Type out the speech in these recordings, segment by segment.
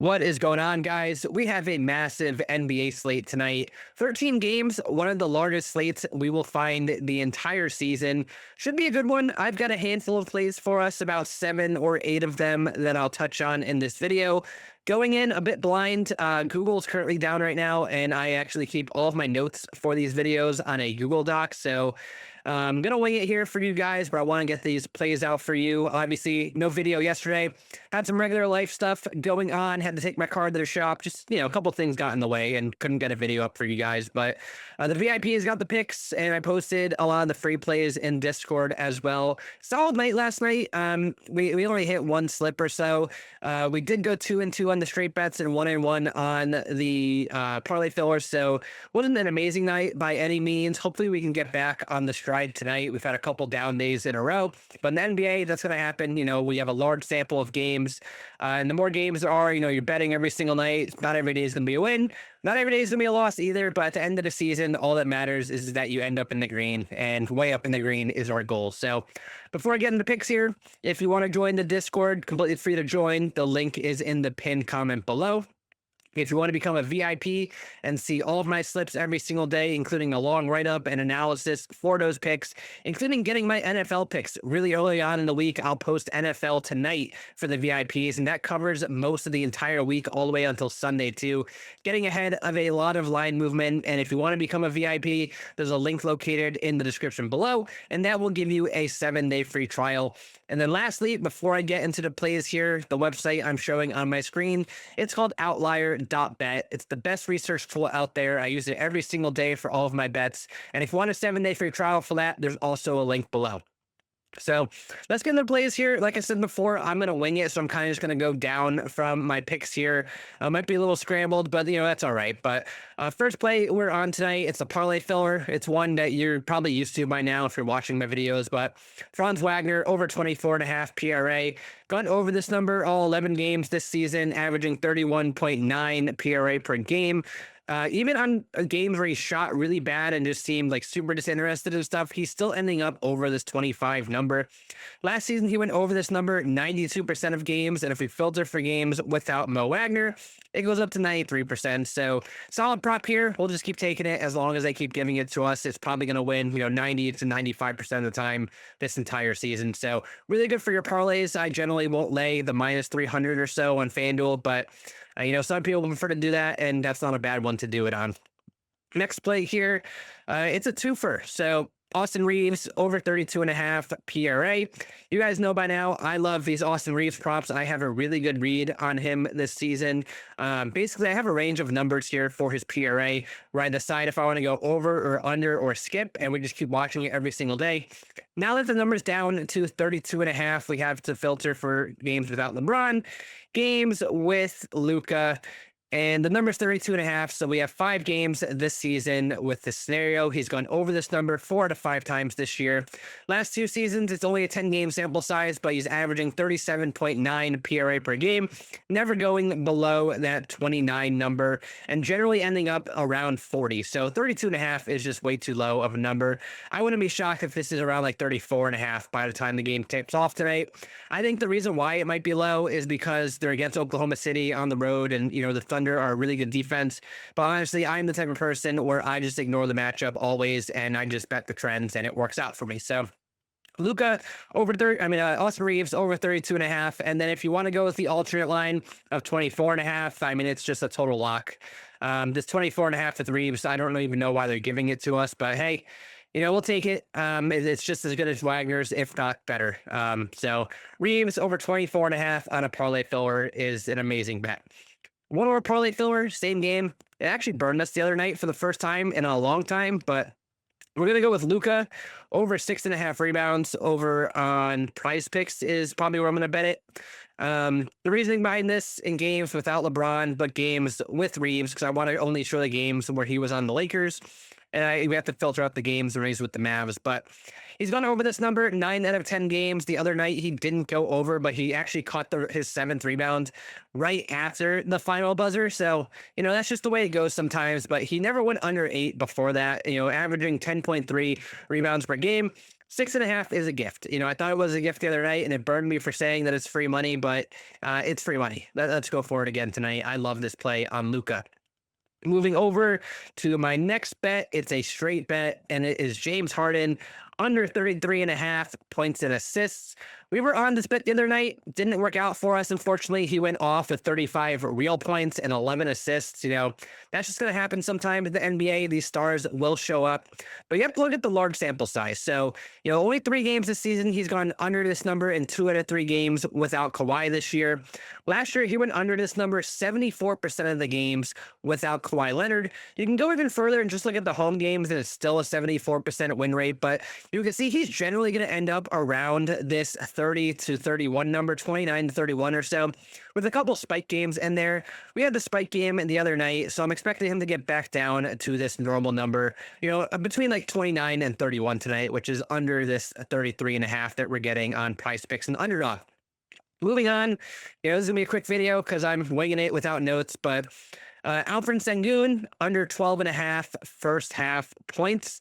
What is going on, guys? We have a massive NBA slate tonight. 13 games, one of the largest slates we will find the entire season. Should be a good one. I've got a handful of plays for us, about 7 or 8 of them that I'll touch on in this video. Going in a bit blind, Google's currently down right now, and I actually keep all of my notes for these videos on a Google Doc. So I'm going to wing it here for you guys, but I want to get these plays out for you. Obviously, no video yesterday. Had some regular life stuff going on. Had to take my car to the shop. Just, a couple things got in the way and couldn't get a video up for you guys. But the VIP has got the picks, and I posted a lot of the free plays in Discord as well. Solid night last night. We only hit one slip or so. We did go 2-2 on the straight bets and 1-1 on the parlay fillers. So wasn't an amazing night by any means. Hopefully we can get back on the stride tonight. We've had a couple down days in a row, but in the NBA, that's going to happen. We have a large sample of games, and the more games there are, you're betting every single night. Not every day is going to be a win. Not every day is going to be a loss either, but at the end of the season, all that matters is that you end up in the green, and way up in the green is our goal. So before I get into picks here, if you want to join the Discord, completely free to join. The link is in the pinned comment below. If you want to become a VIP and see all of my slips every single day, including a long write-up and analysis for those picks, including getting my NFL picks really early on in the week, I'll post NFL tonight for the VIPs, and that covers most of the entire week all the way until Sunday too, getting ahead of a lot of line movement. And if you want to become a VIP, there's a link located in the description below, and that will give you a 7-day free trial. And then lastly, before I get into the plays here, the website I'm showing on my screen, it's called Outlier.bet. It's the best research tool out there. I use it every single day for all of my bets. And if you want a 7-day free trial for that, there's also a link below. So let's get into the plays here. Like I said before, I'm going to wing it. So I'm kind of just going to go down from my picks here. Might be a little scrambled, but that's all right. But first play we're on tonight, it's a parlay filler. It's one that you're probably used to by now if you're watching my videos, but Franz Wagner over 24.5 PRA. Gone over this number all 11 games this season, averaging 31.9 PRA per game. Even on games where he shot really bad and just seemed like super disinterested and stuff, he's still ending up over this 25 number. Last season, he went over this number 92% of games. And if we filter for games without Mo Wagner, it goes up to 93%. So solid prop here. We'll just keep taking it as long as they keep giving it to us. It's probably going to win, 90 to 95% of the time this entire season. So really good for your parlays. I generally won't lay the minus 300 or so on FanDuel, but some people prefer to do that, and that's not a bad one to do it on. Next play here, it's a twofer. So Austin Reeves over 32.5 PRA. You guys know by now, I love these Austin Reeves props. I have a really good read on him this season. Basically, I have a range of numbers here for his PRA where I decide if I want to go over or under or skip, and we just keep watching it every single day. Now that the number's down to 32.5, we have to filter for games without LeBron, games with Luka, and the number is 32.5. So we have 5 games this season with this scenario. He's gone over this number 4 to 5 times this year. Last 2 seasons, it's only a 10-game sample size, but he's averaging 37.9 PRA per game, never going below that 29 number, and generally ending up around 40. So 32.5 is just way too low of a number. I wouldn't be shocked if this is around like 34.5 by the time the game tips off tonight. I think the reason why it might be low is because they're against Oklahoma City on the road, and the Thunder are a really good defense. But honestly, I'm the type of person where I just ignore the matchup always, and I just bet the trends, and it works out for me. So Luka over Austin Reeves over 32.5. And then if you want to go with the alternate line of 24.5, it's just a total lock. This 24.5 with Reeves, I don't even know why they're giving it to us, but hey, we'll take it. It's just as good as Wagner's, if not better. So Reeves over 24.5 on a parlay filler is an amazing bet. One more parlay filler, same game. It actually burned us the other night for the first time in a long time, but we're going to go with Luka over 6.5 rebounds over on PrizePicks is probably where I'm going to bet it. The reasoning behind this in games without LeBron, but games with Reeves, because I want to only show the games where he was on the Lakers. And we have to filter out the games where he's with the Mavs. But He's gone over this number 9 out of 10 games. The other night he didn't go over, but he actually caught his 7th rebound right after the final buzzer. So, that's just the way it goes sometimes, but he never went under 8 before that, averaging 10.3 rebounds per game. 6.5 is a gift. I thought it was a gift the other night, and it burned me for saying that it's free money, but it's free money. Let's go for it again tonight. I love this play on Luka. Moving over to my next bet, it's a straight bet, and it is James Harden under 33.5 points and assists. We were on this bet the other night. Didn't work out for us, unfortunately. He went off with 35 real points and 11 assists. That's just going to happen sometime in the NBA. These stars will show up. But you have to look at the large sample size. So, only 3 games this season. He's gone under this number in 2 out of 3 games without Kawhi this year. Last year, he went under this number 74% of the games without Kawhi Leonard. You can go even further and just look at the home games, and it's still a 74% win rate. But you can see he's generally going to end up around this 30 to 31 number, 29 to 31 or so, with a couple spike games in there. We had the spike game the other night, so I'm expecting him to get back down to this normal number, between like 29 and 31 tonight, which is under this 33.5 that we're getting on PrizePicks and Underdog. Moving on, this is going to be a quick video because I'm winging it without notes, but Alfred Sengun, under 12.5 first half points.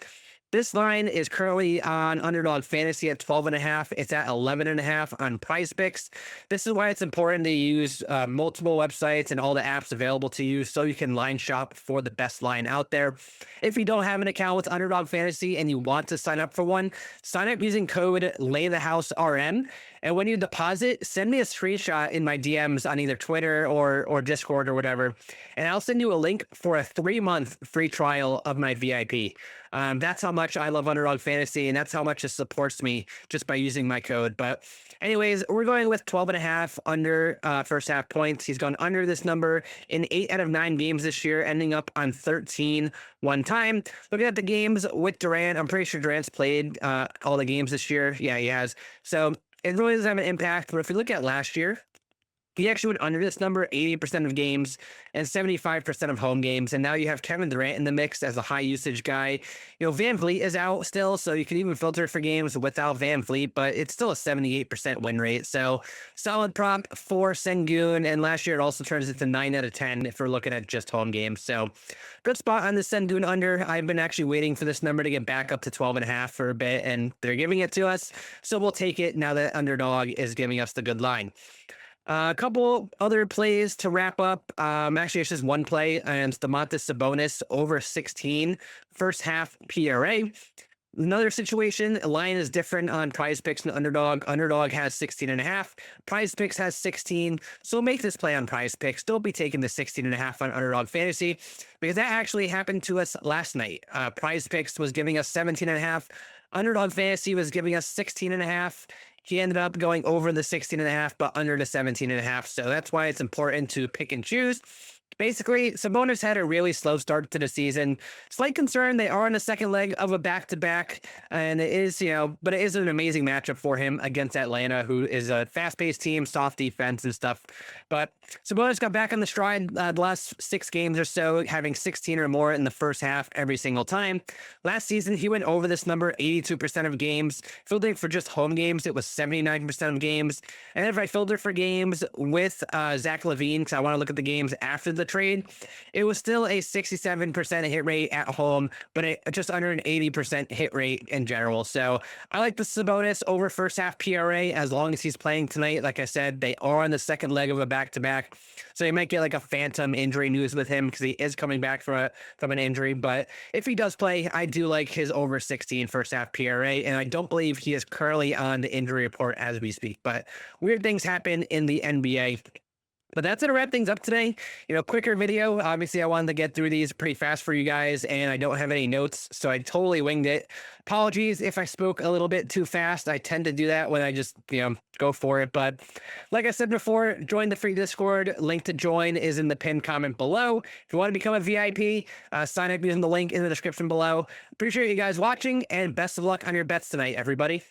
This line is currently on Underdog Fantasy at 12.5. It's at 11.5 on PrizePicks. This is why it's important to use multiple websites and all the apps available to you so you can line shop for the best line out there. If you don't have an account with Underdog Fantasy and you want to sign up for one, sign up using code LayTheHouseRM. And when you deposit, send me a screenshot in my DMs on either Twitter or Discord or whatever, and I'll send you a link for a 3-month free trial of my VIP. That's how much I love Underdog Fantasy, and that's how much it supports me just by using my code. But anyways, we're going with 12.5 under first half points. He's gone under this number in 8 out of 9 games this year, ending up on 13 one time. Looking at the games with Durant, I'm pretty sure Durant's played all the games this year. Yeah, he has. So it really doesn't have an impact. But if you look at last year, he actually went under this number 80% of games and 75% of home games. And now you have Kevin Durant in the mix as a high usage guy. Van Vliet is out still, so you can even filter for games without Van Vliet, but it's still a 78% win rate. So solid prop for Sengun. And last year it also turns into 9 out of 10 if we're looking at just home games. So good spot on the Sengun under. I've been actually waiting for this number to get back up to 12.5 for a bit, and they're giving it to us. So we'll take it now that Underdog is giving us the good line. A couple other plays to wrap up. Actually, it's just one play, and it's Domantas Sabonis over 16 first half PRA. Another situation, line is different on PrizePicks and Underdog. Underdog has 16.5. PrizePicks has 16. So make this play on PrizePicks. Don't be taking the 16.5 on Underdog Fantasy, because that actually happened to us last night. PrizePicks was giving us 17.5. Underdog Fantasy was giving us 16.5. He ended up going over the 16.5, but under the 17.5. So that's why it's important to pick and choose. Basically, Sabonis had a really slow start to the season. Slight concern, they are on the second leg of a back-to-back, and it is, but it is an amazing matchup for him against Atlanta, who is a fast-paced team, soft defense and stuff. But Sabonis got back on the stride the last 6 games or so, having 16 or more in the first half every single time. Last season, he went over this number 82% of games. Filtering for just home games, it was 79% of games. And if I filter for games with Zach LaVine, because I want to look at the games after the trade, it was still a 67% hit rate at home, but just under an 80% hit rate in general. So I like the Sabonis over first half PRA as long as he's playing tonight. Like I said, they are on the second leg of a back-to-back, so you might get like a phantom injury news with him because he is coming back from an injury. But if he does play, I do like his over 16 first half PRA, and I don't believe he is currently on the injury report as we speak. But weird things happen in the NBA. But that's it to wrap things up today. Quicker video. Obviously, I wanted to get through these pretty fast for you guys, and I don't have any notes, so I totally winged it. Apologies if I spoke a little bit too fast. I tend to do that when I just, go for it. But like I said before, join the free Discord. Link to join is in the pinned comment below. If you want to become a VIP, sign up using the link in the description below. Appreciate you guys watching, and best of luck on your bets tonight, everybody.